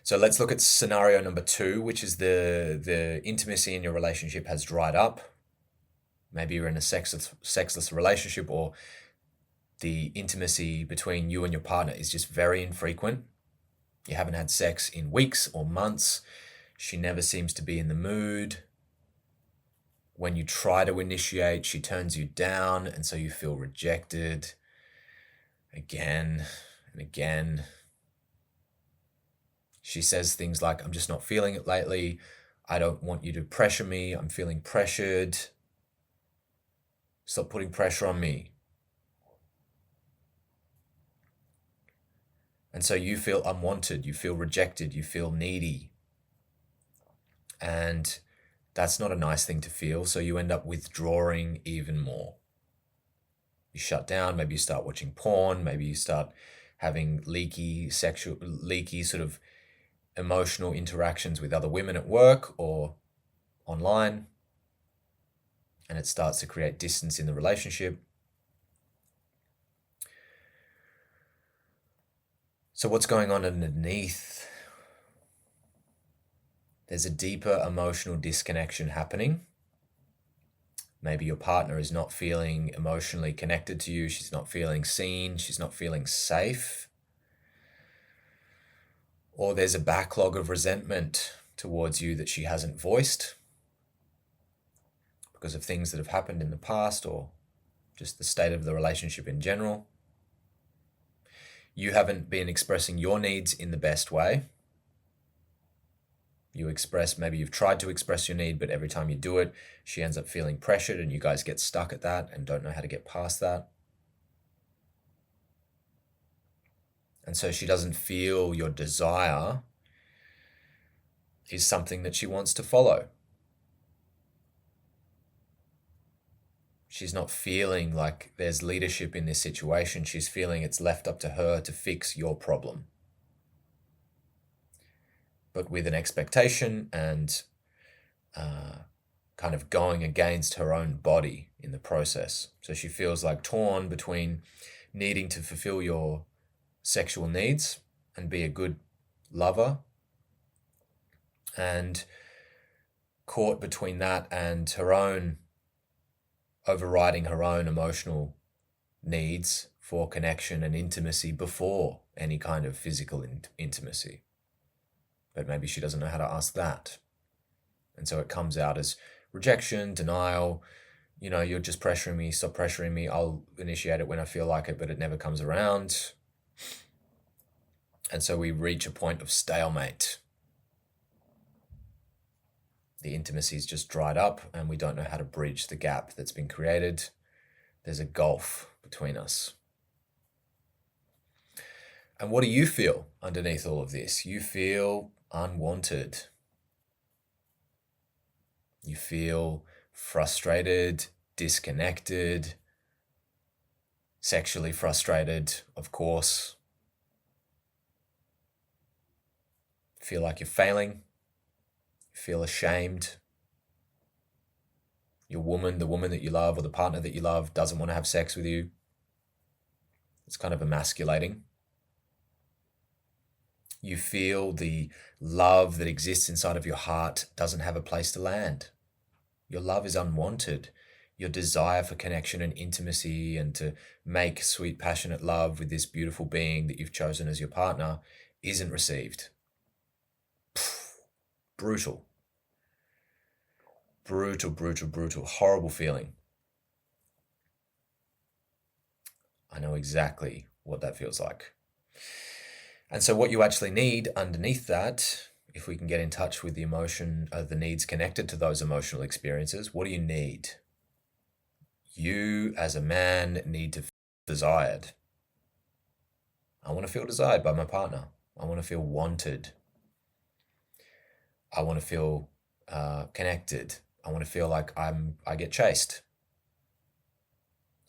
So let's look at scenario number 2, which is the intimacy in your relationship has dried up. Maybe you're in a sexless relationship, or the intimacy between you and your partner is just very infrequent. You haven't had sex in weeks or months. She never seems to be in the mood. When you try to initiate, she turns you down, and so you feel rejected again and again. She says things like, I'm just not feeling it lately. I don't want you to pressure me. I'm feeling pressured. Stop putting pressure on me. And so you feel unwanted, you feel rejected, you feel needy. And that's not a nice thing to feel, so you end up withdrawing even more. You shut down, maybe you start watching porn, maybe you start having leaky sort of emotional interactions with other women at work or online, and it starts to create distance in the relationship. So what's going on underneath? There's a deeper emotional disconnection happening. Maybe your partner is not feeling emotionally connected to you. She's not feeling seen. She's not feeling safe. Or there's a backlog of resentment towards you that she hasn't voiced because of things that have happened in the past, or just the state of the relationship in general. You haven't been expressing your needs in the best way. Maybe you've tried to express your need, but every time you do it, she ends up feeling pressured, and you guys get stuck at that and don't know how to get past that. And so she doesn't feel your desire is something that she wants to follow. She's not feeling like there's leadership in this situation. She's feeling it's left up to her to fix your problem, but with an expectation and kind of going against her own body in the process. So she feels like torn between needing to fulfill your sexual needs and be a good lover, and caught between that and her own overriding her own emotional needs for connection and intimacy before any kind of physical intimacy. But maybe she doesn't know how to ask that. And so it comes out as rejection, denial. You're just pressuring me, stop pressuring me. I'll initiate it when I feel like it, but it never comes around. And so we reach a point of stalemate. The intimacy's just dried up, and we don't know how to bridge the gap that's been created. There's a gulf between us. And what do you feel underneath all of this? You feel unwanted. You feel frustrated, disconnected, sexually frustrated, of course. Feel like you're failing. Feel ashamed. The woman that you love, or the partner that you love, doesn't want to have sex with you. It's kind of emasculating. You feel the love that exists inside of your heart doesn't have a place to land. Your love is unwanted. Your desire for connection and intimacy and to make sweet, passionate love with this beautiful being that you've chosen as your partner isn't received. Brutal. Brutal, brutal, brutal. Horrible feeling. I know exactly what that feels like. And so what you actually need underneath that, if we can get in touch with the emotion, the needs connected to those emotional experiences, what do you need? You, as a man, need to feel desired. I want to feel desired by my partner. I want to feel wanted. I want to feel connected. I want to feel like I get chased.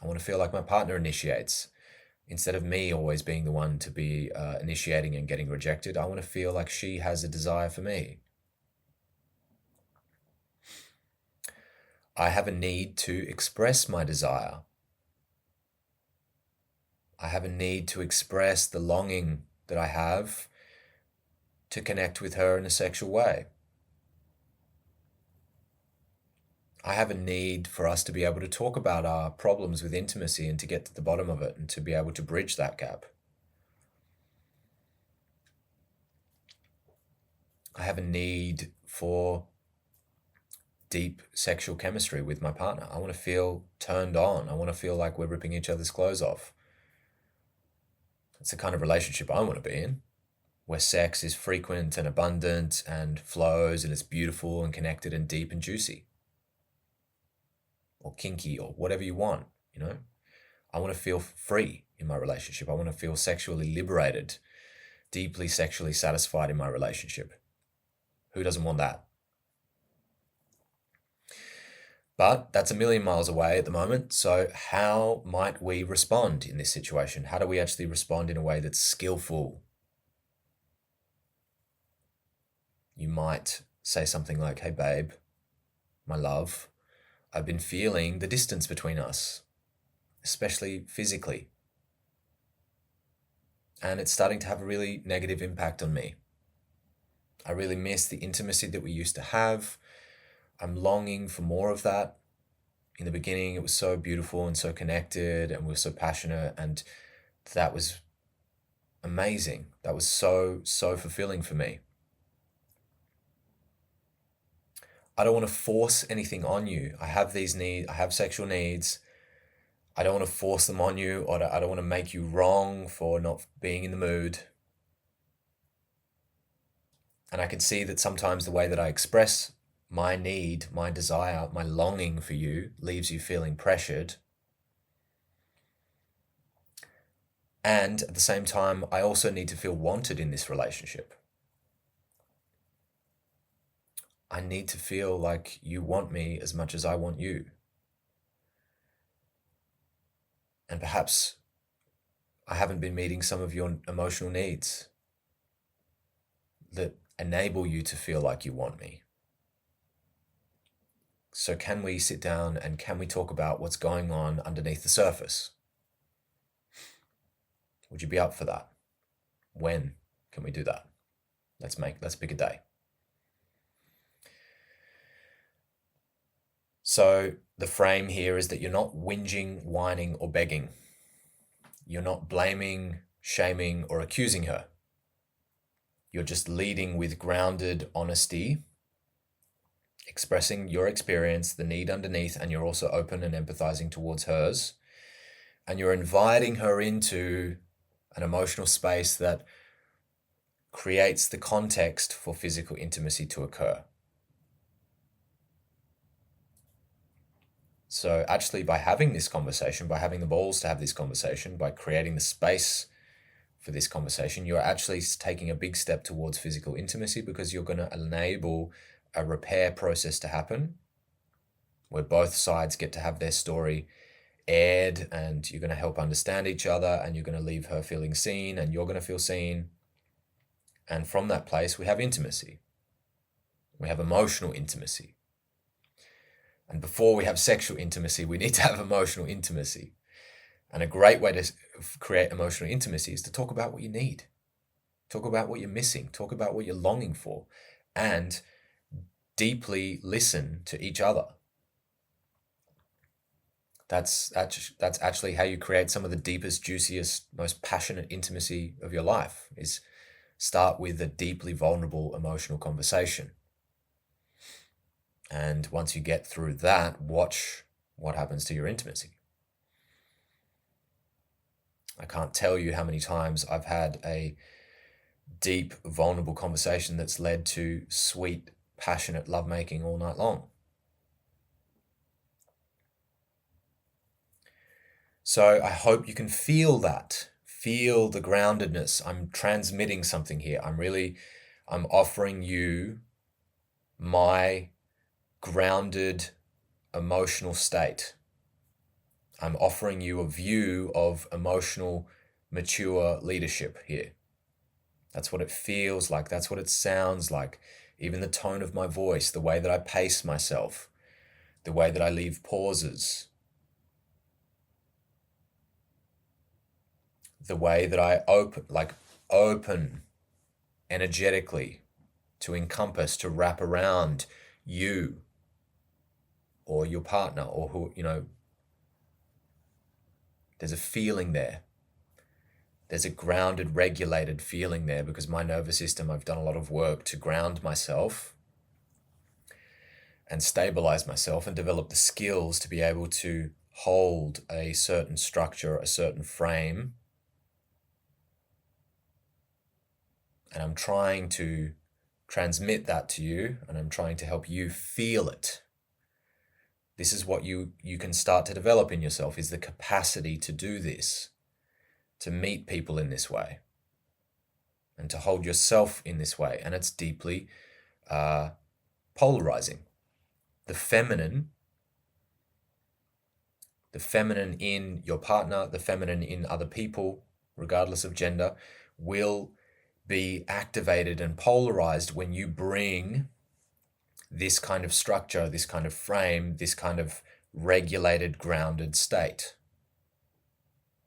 I want to feel like my partner initiates. Instead of me always being the one to be initiating and getting rejected, I want to feel like she has a desire for me. I have a need to express my desire. I have a need to express the longing that I have to connect with her in a sexual way. I have a need for us to be able to talk about our problems with intimacy and to get to the bottom of it and to be able to bridge that gap. I have a need for deep sexual chemistry with my partner. I want to feel turned on. I want to feel like we're ripping each other's clothes off. It's the kind of relationship I want to be in, where sex is frequent and abundant and flows and it's beautiful and connected and deep and juicy. Or kinky or whatever you want, you know? I want to feel free in my relationship. I want to feel sexually liberated, deeply sexually satisfied in my relationship. Who doesn't want that? But that's a million miles away at the moment. So how might we respond in this situation? How do we actually respond in a way that's skillful? You might say something like, hey babe, my love, I've been feeling the distance between us, especially physically. And it's starting to have a really negative impact on me. I really miss the intimacy that we used to have. I'm longing for more of that. In the beginning, it was so beautiful and so connected and we were so passionate, and that was amazing. That was so fulfilling for me. I don't want to force anything on you. I have these needs, I have sexual needs. I don't want to force them on you, or I don't want to make you wrong for not being in the mood. And I can see that sometimes the way that I express my need, my desire, my longing for you leaves you feeling pressured. And at the same time, I also need to feel wanted in this relationship. I need to feel like you want me as much as I want you. And perhaps I haven't been meeting some of your emotional needs that enable you to feel like you want me. So can we sit down and can we talk about what's going on underneath the surface? Would you be up for that? When can we do that? Let's pick a day. So the frame here is that you're not whinging, whining, or begging. You're not blaming, shaming, or accusing her. You're just leading with grounded honesty, expressing your experience, the need underneath, and you're also open and empathizing towards hers. And you're inviting her into an emotional space that creates the context for physical intimacy to occur. So actually, by having this conversation, by having the balls to have this conversation, by creating the space for this conversation, you're actually taking a big step towards physical intimacy, because you're going to enable a repair process to happen where both sides get to have their story aired, and you're going to help understand each other, and you're going to leave her feeling seen and you're going to feel seen. And from that place, we have intimacy. We have emotional intimacy. And before we have sexual intimacy, we need to have emotional intimacy. And a great way to create emotional intimacy is to talk about what you need. Talk about what you're missing. Talk about what you're longing for. And deeply listen to each other. That's actually how you create some of the deepest, juiciest, most passionate intimacy of your life, is start with a deeply vulnerable emotional conversation. And once you get through that, watch what happens to your intimacy. I can't tell you how many times I've had a deep, vulnerable conversation that's led to sweet, passionate lovemaking all night long. So I hope you can feel that. Feel the groundedness. I'm transmitting something here. I'm offering you my grounded emotional state. I'm offering you a view of emotional, mature leadership here. That's what it feels like. That's what it sounds like. Even the tone of my voice, the way that I pace myself, the way that I leave pauses, the way that I open energetically, to encompass, to wrap around you or your partner or who, there's a feeling there. There's a grounded, regulated feeling there because my nervous system, I've done a lot of work to ground myself and stabilize myself and develop the skills to be able to hold a certain structure, a certain frame. And I'm trying to transmit that to you, and I'm trying to help you feel it. This is what you can start to develop in yourself, is the capacity to do this, to meet people in this way, and to hold yourself in this way. And it's deeply polarizing. The feminine in your partner, the feminine in other people, regardless of gender, will be activated and polarized when you bring this kind of structure, this kind of frame, this kind of regulated, grounded state.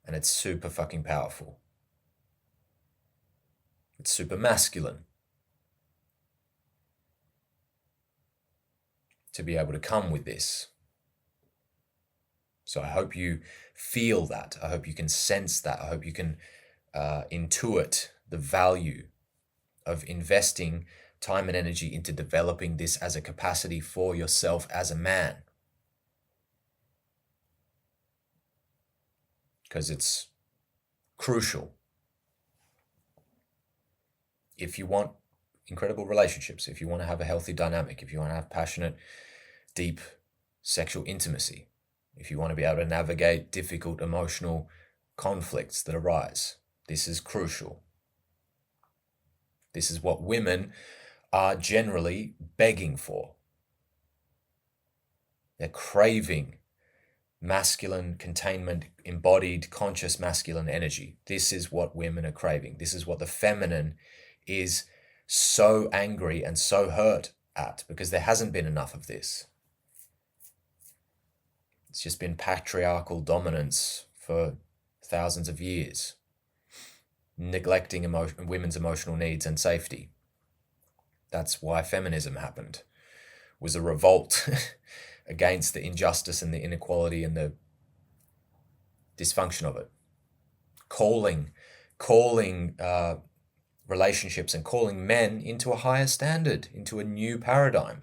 And it's super fucking powerful. It's super masculine to be able to come with this. So I hope you feel that. I hope you can sense that. I hope you can intuit the value of investing time and energy into developing this as a capacity for yourself as a man. Because it's crucial. If you want incredible relationships, if you want to have a healthy dynamic, if you want to have passionate, deep sexual intimacy, if you want to be able to navigate difficult emotional conflicts that arise, this is crucial. This is what women are generally begging for. They're craving masculine containment, embodied, conscious masculine energy. This is what women are craving. This is what the feminine is so angry and so hurt at, because there hasn't been enough of this. It's just been patriarchal dominance for thousands of years, neglecting women's emotional needs and safety. That's why feminism happened. It was a revolt against the injustice and the inequality and the dysfunction of it. Calling relationships and calling men into a higher standard, into a new paradigm.